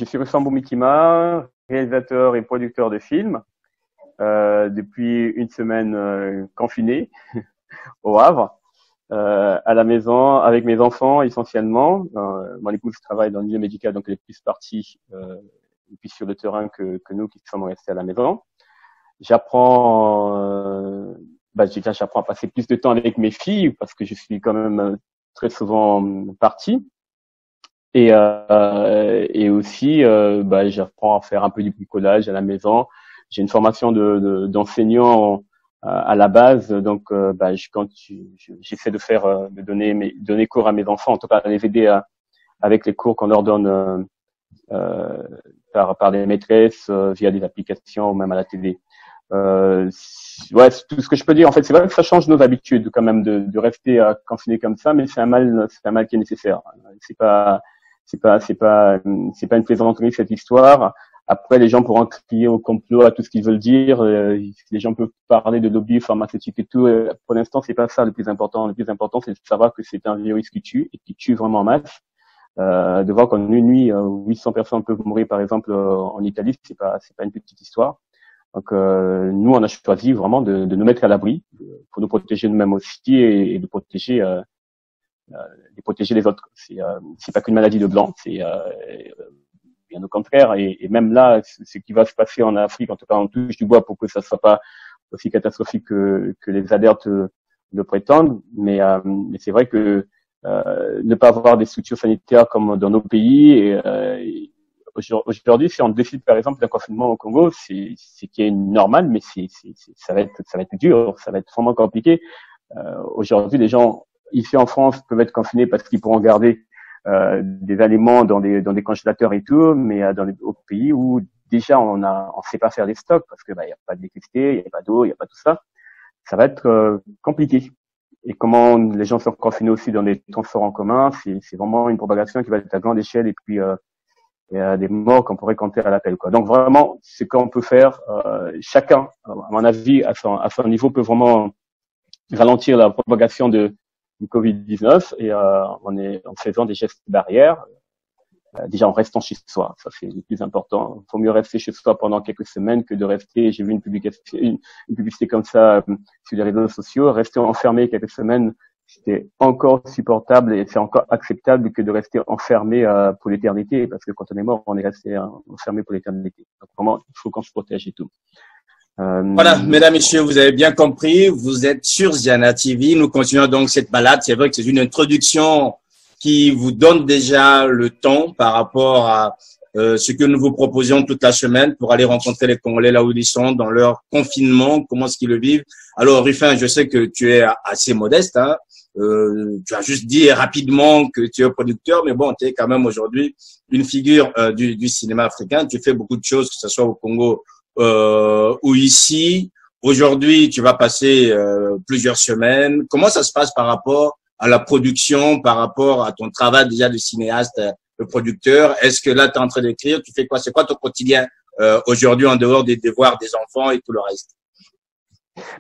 suis Russambo Mitima, réalisateur et producteur de films, depuis une semaine confiné au Havre, à la maison avec mes enfants essentiellement. Mon épouse travaille dans le milieu médical, donc elle est plus partie plus sur le terrain que nous qui sommes restés à la maison. J'apprends, j'apprends à passer plus de temps avec mes filles parce que je suis quand même très souvent parti. Et aussi, j'apprends à faire un peu du bricolage à la maison. J'ai une formation d'enseignant à la base, donc j'essaie de donner cours à mes enfants, en tout cas les aider avec les cours qu'on leur donne par des maîtresses via des applications ou même à la télé. Tout ce que je peux dire. En fait, c'est vrai que ça change nos habitudes quand même de rester confiné comme ça, mais c'est un mal qui est nécessaire. C'est pas une plaisanterie cette histoire. Après, les gens pourront crier au complot à tout ce qu'ils veulent dire. Les gens peuvent parler de lobby pharmaceutique et tout. Pour l'instant, c'est pas ça le plus important. Le plus important, c'est de savoir que c'est un virus qui tue et qui tue vraiment en masse. De voir qu'en une nuit, 800 personnes peuvent mourir, par exemple, en Italie, c'est pas une petite histoire. Donc, nous, on a choisi vraiment de nous mettre à l'abri pour nous protéger nous-mêmes aussi et de protéger les autres. C'est pas qu'une maladie de blanc, c'est bien au contraire. Et même là, ce qui va se passer en Afrique, en tout cas, on touche du bois pour que ça soit pas aussi catastrophique que les alertes le prétendent. Mais c'est vrai que ne pas avoir des structures sanitaires comme dans nos pays. Aujourd'hui, si on décide par exemple d'un confinement au Congo, c'est qui est normal, mais ça va être dur, ça va être vraiment compliqué. Aujourd'hui, les gens ici en France peuvent être confinés parce qu'ils pourront garder des aliments dans des congélateurs et tout, mais dans les autres pays où déjà on sait pas faire des stocks parce que il y a pas d'électricité, il y a pas d'eau, il y a pas tout ça, ça va être compliqué. Et comment les gens sont confinés aussi dans des transports en commun, c'est vraiment une propagation qui va être à grande échelle et puis il y a des morts qu'on pourrait compter à l'appel, quoi. Donc vraiment, ce qu'on peut faire, chacun, à mon avis, à son niveau, peut vraiment ralentir la propagation du Covid-19 et en faisant des gestes barrières, déjà en restant chez soi. Ça, c'est le plus important. Il faut mieux rester chez soi pendant quelques semaines que de rester, j'ai vu une publicité comme ça sur les réseaux sociaux, rester enfermé quelques semaines, c'était encore supportable et c'est encore acceptable que de rester enfermé pour l'éternité, parce que quand on est mort, on est resté enfermé pour l'éternité. Donc vraiment, il faut qu'on se protège et tout. Voilà, mesdames, messieurs, vous avez bien compris, vous êtes sur Ziana TV. Nous continuons donc cette balade. C'est vrai que c'est une introduction qui vous donne déjà le temps par rapport à ce que nous vous proposions toute la semaine pour aller rencontrer les Congolais là où ils sont, dans leur confinement, comment est-ce qu'ils le vivent. Alors, Ruffin, je sais que tu es assez modeste, hein. Tu as juste dit rapidement que tu es producteur, mais bon, tu es quand même aujourd'hui une figure du cinéma africain. Tu fais beaucoup de choses, que ce soit au Congo ou ici. Aujourd'hui, tu vas passer plusieurs semaines. Comment ça se passe par rapport à la production, par rapport à ton travail déjà de cinéaste, de producteur? Est-ce que là, tu es en train d'écrire? Tu fais quoi? C'est quoi ton quotidien aujourd'hui en dehors des devoirs des enfants et tout le reste?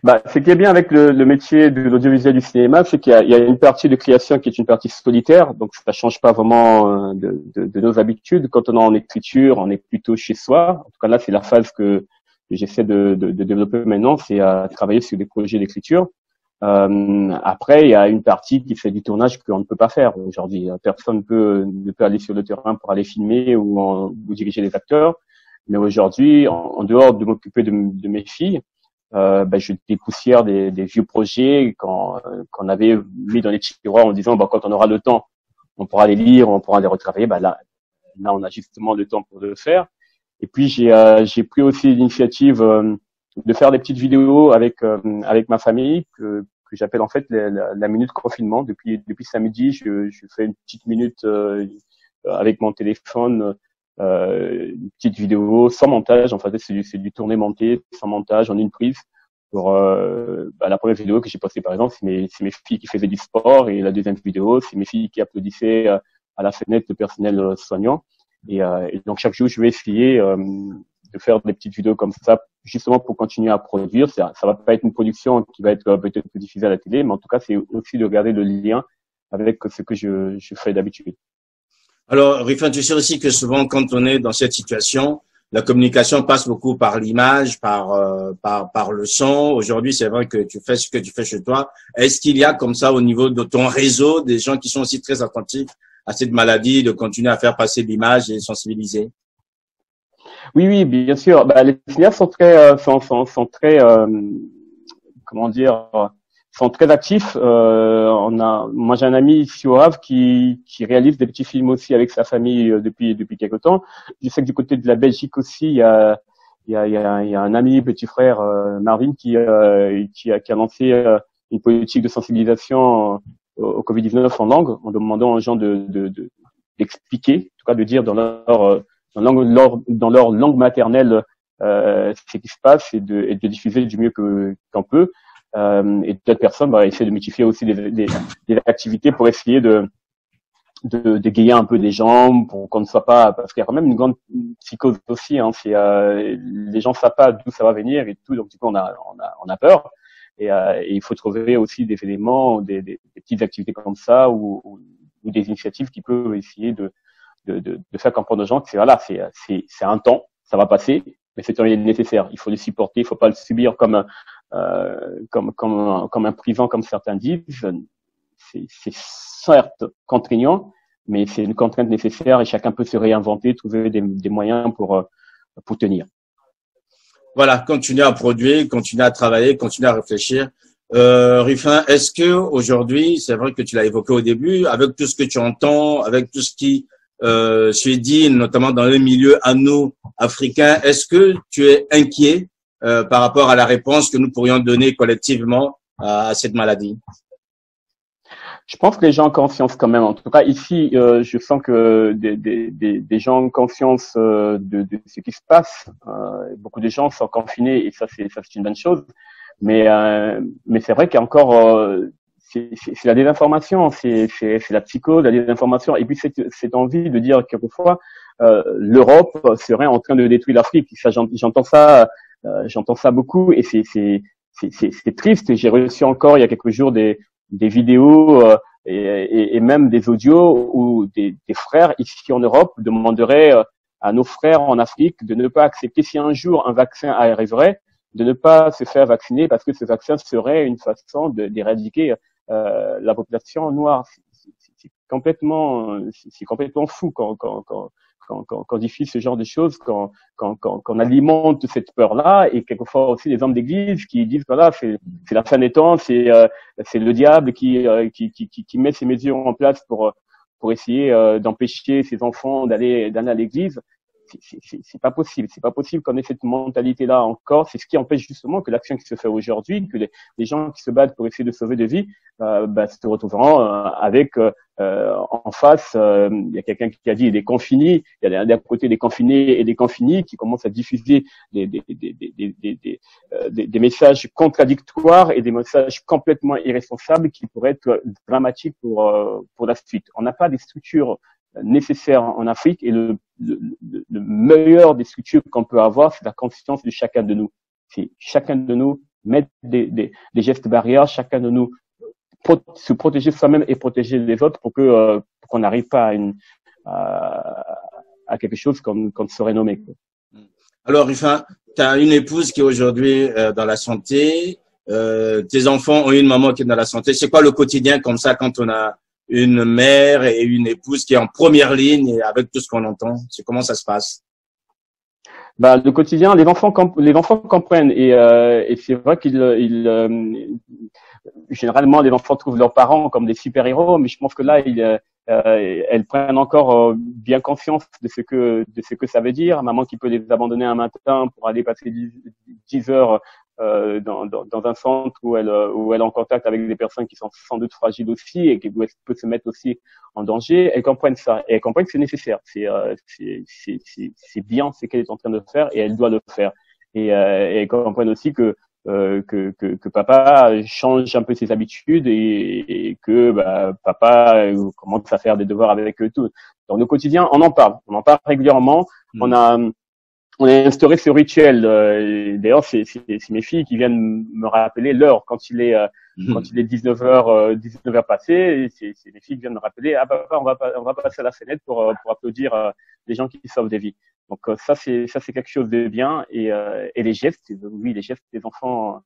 Ce qui est bien avec le métier de l'audiovisuel du cinéma, c'est qu'il y a une partie de création qui est une partie solitaire, donc ça change pas vraiment de nos habitudes. Quand on est en écriture, on est plutôt chez soi. En tout cas là, c'est la phase que j'essaie de développer maintenant, c'est à travailler sur des projets d'écriture. Après, il y a une partie qui fait du tournage qu'on ne peut pas faire aujourd'hui. Personne ne peut aller sur le terrain pour aller filmer ou diriger les acteurs. Mais aujourd'hui, en dehors de m'occuper de mes filles, je dépoussière des vieux projets qu'on avait mis dans les tiroirs en disant quand on aura le temps, on pourra les lire, on pourra les retravailler. Là, on a justement le temps pour le faire. Et puis j'ai pris aussi l'initiative de faire des petites vidéos avec ma famille que j'appelle en fait la minute confinement. Depuis samedi, je fais une petite minute avec mon téléphone. Une petite vidéo sans montage, en fait c'est du tourné monté sans montage en une prise pour la première vidéo que j'ai postée par exemple c'est mes filles qui faisaient du sport et la deuxième vidéo c'est mes filles qui applaudissaient à la fenêtre le personnel soignant et donc chaque jour je vais essayer de faire des petites vidéos comme ça justement pour continuer à produire. Ça va pas être une production qui va être peut-être diffusée à la télé, mais en tout cas c'est aussi de garder le lien avec ce que je fais d'habitude. Alors, Rufin, tu sais aussi que souvent, quand on est dans cette situation, la communication passe beaucoup par l'image, par le son. Aujourd'hui, c'est vrai que tu fais ce que tu fais chez toi. Est-ce qu'il y a comme ça au niveau de ton réseau des gens qui sont aussi très attentifs à cette maladie, de continuer à faire passer l'image et sensibiliser? Oui, oui, bien sûr. Bah, les cinéastes sont très, comment dire, sont très actifs. Moi, j'ai un ami ici au Havre qui réalise des petits films aussi avec sa famille depuis quelque temps. Je sais que du côté de la Belgique aussi, il y a un ami, petit frère, Marvin, qui a lancé une politique de sensibilisation au Covid-19 en langue, en demandant aux gens d'expliquer, en tout cas de dire dans leur langue maternelle ce qui se passe et de diffuser du mieux qu'on peut. Et d'autres personnes essaient de multiplier aussi des activités pour essayer d'égayer un peu des gens pour qu'on ne soit pas, parce qu'il y a quand même une grande psychose aussi, hein, les gens ne savent pas d'où ça va venir et tout, donc du coup on a peur. Et il faut trouver aussi des éléments, des petites activités comme ça ou des initiatives qui peuvent essayer de faire comprendre aux gens que c'est un temps, ça va passer, mais c'est nécessaire. Il faut le supporter, il faut pas le subir comme un prison, comme certains disent. C'est certes contraignant, mais c'est une contrainte nécessaire et chacun peut se réinventer, trouver des moyens pour tenir. Voilà, continuer à produire, continuer à travailler, continuer à réfléchir. Rufin, est-ce que aujourd'hui, c'est vrai que tu l'as évoqué au début, avec tout ce que tu entends, avec tout ce qui se dit, notamment dans le milieu africain, est-ce que tu es inquiet par rapport à la réponse que nous pourrions donner collectivement à cette maladie? Je pense que les gens ont conscience quand même. En tout cas, ici, je sens que des gens ont conscience de ce qui se passe. Beaucoup de gens sont confinés et ça c'est une bonne chose. Mais c'est vrai qu'il y a encore c'est la désinformation, c'est la psychose, la désinformation, et puis cette envie de dire quelquefois l'Europe serait en train de détruire l'Afrique. Ça, j'entends ça beaucoup, et c'est triste. J'ai reçu encore il y a quelques jours des vidéos et même des audios où des frères ici en Europe demanderaient à nos frères en Afrique de ne pas accepter, si un jour un vaccin arriverait, de ne pas se faire vacciner parce que ce vaccin serait une façon d'éradiquer la population noire. C'est complètement fou quand diffuse ce genre de choses, quand alimente cette peur-là, et quelquefois aussi les hommes d'église qui disent voilà, c'est la fin des temps, c'est le diable qui met ces mesures en place pour essayer d'empêcher ses enfants d'aller à l'église. C'est pas possible. C'est pas possible qu'on ait cette mentalité-là encore. C'est ce qui empêche justement que l'action qui se fait aujourd'hui, que les gens qui se battent pour essayer de sauver des vies, se retrouveront avec en face. Il y a quelqu'un qui a dit des confinés. Il y a d'un côté des confinés et des confinés qui commencent à diffuser des messages contradictoires et des messages complètement irresponsables qui pourraient être dramatiques pour la suite. On n'a pas des structures nécessaire en Afrique, et le meilleur des structures qu'on peut avoir, c'est la conscience de chacun de nous. C'est chacun de nous mettre des gestes barrières, chacun de nous se protéger soi-même et protéger les autres pour qu'on n'arrive pas à quelque chose qu'on saurait nommer. Alors, Rufin, tu as une épouse qui est aujourd'hui dans la santé, tes enfants ont une maman qui est dans la santé. C'est quoi le quotidien comme ça quand on a une mère et une épouse qui est en première ligne et avec tout ce qu'on entend? C'est comment ça se passe? Le quotidien, les enfants comprennent, et c'est vrai généralement les enfants trouvent leurs parents comme des super-héros, mais je pense que là elles prennent encore bien conscience de ce que ça veut dire. Maman qui peut les abandonner un matin pour aller passer 10 heures dans un centre où elle est en contact avec des personnes qui sont sans doute fragiles aussi et qui peut se mettre aussi en danger. Elles comprennent ça, et elles comprennent que c'est nécessaire. C'est bien ce qu'elle est en train de faire, et elle doit le faire. Et elles comprennent aussi que papa change un peu ses habitudes, et que papa commence à faire des devoirs avec eux tout. Dans le quotidien, on en parle régulièrement. On a instauré ce rituel. D'ailleurs, c'est mes filles qui viennent me rappeler l'heure quand il est Quand il est 19h passé, c'est les filles qui viennent me rappeler, ah papa, on va passer à la fenêtre pour applaudir les gens qui sauvent des vies. Donc ça c'est quelque chose de bien et les gestes, oui, les gestes des enfants.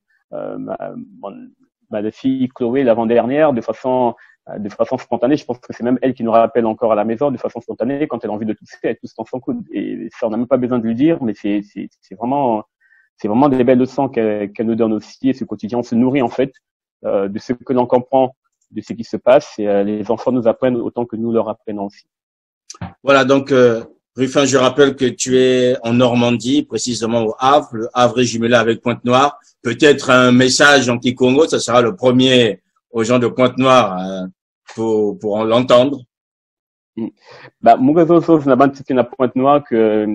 Ma fille Chloé l'avant-dernière, de façon spontanée, je pense que c'est même elle qui nous rappelle encore à la maison, de façon spontanée, quand elle a envie de tousser, elle tousse dans son coude. Et ça, on n'a même pas besoin de lui dire, mais c'est vraiment des belles leçons qu'elle nous donne aussi. Et ce quotidien, on se nourrit en fait de ce que l'on comprend, de ce qui se passe. Et les enfants nous apprennent autant que nous leur apprenons aussi. Voilà, donc Ruffin, je rappelle que tu es en Normandie, précisément au Havre. Le Havre est jumelé avec Pointe-Noire. Peut-être un message en Kikongo, ça sera le premier aux gens de Pointe-Noire pour l'entendre. Bah, mugazoso zinabantu na Pointe-Noire que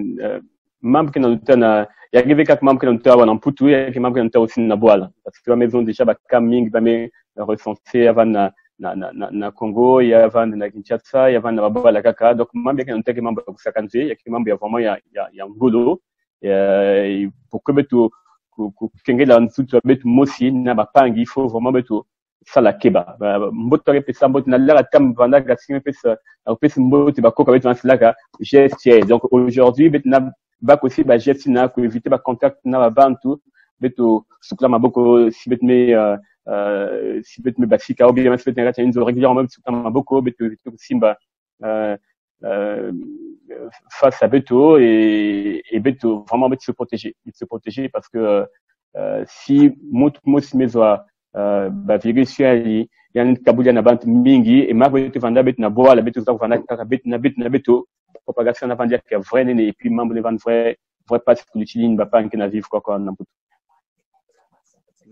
mambo que na tana ya give kak mambo que na tawa na Mputu ya que mambo que na tawa aussi na Boala parce que la maison déjà ba kaming ba me recensé avant na Congo ya avant na Kinshasa ya avant na Boala kaka donc mambo que na tawa mambo ya kusakanje ya que mambo ya vraiment ya ngolo pour que betu kengela nsutu betu mosi na bapangi il faut vraiment betu sala keba mboto repesa mboto na lara tam vanda gasinga pesa pesa mboto bakoka betu anslaka geste donc aujourd'hui betu na bak aussi ba geste na ko éviter ba contact na ba bantu betu sukla maboko si betu me basika ou bien si betu ngata inzo régulièrement betu sukla maboko betu simba face à Beto et Beto vraiment se protéger parce que si mosi mezoa virus ali yani kabuja na bantu mingi et ma Beto vanda Beto na boa la Beto za vanda kaka Beto na Beto propagation na vanda que vrai et puis membre de vendre vrai pas pour l'utiliser ba pas na vivre quoi na Mputu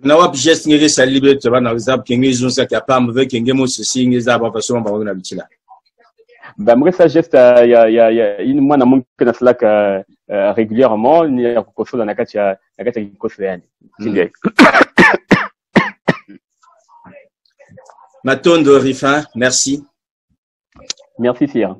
na wap geste ngere sa liberté ba na exemple kingi zonsa capable avec kingi mo ceci ngeza ba façon ba na bitila. Ben, moi, ça geste, il y a une mois, na mungu na Slack, régulièrement, il y a quelque dans la katia kikoseani. Matondo Ruffin, merci. Merci, Sire.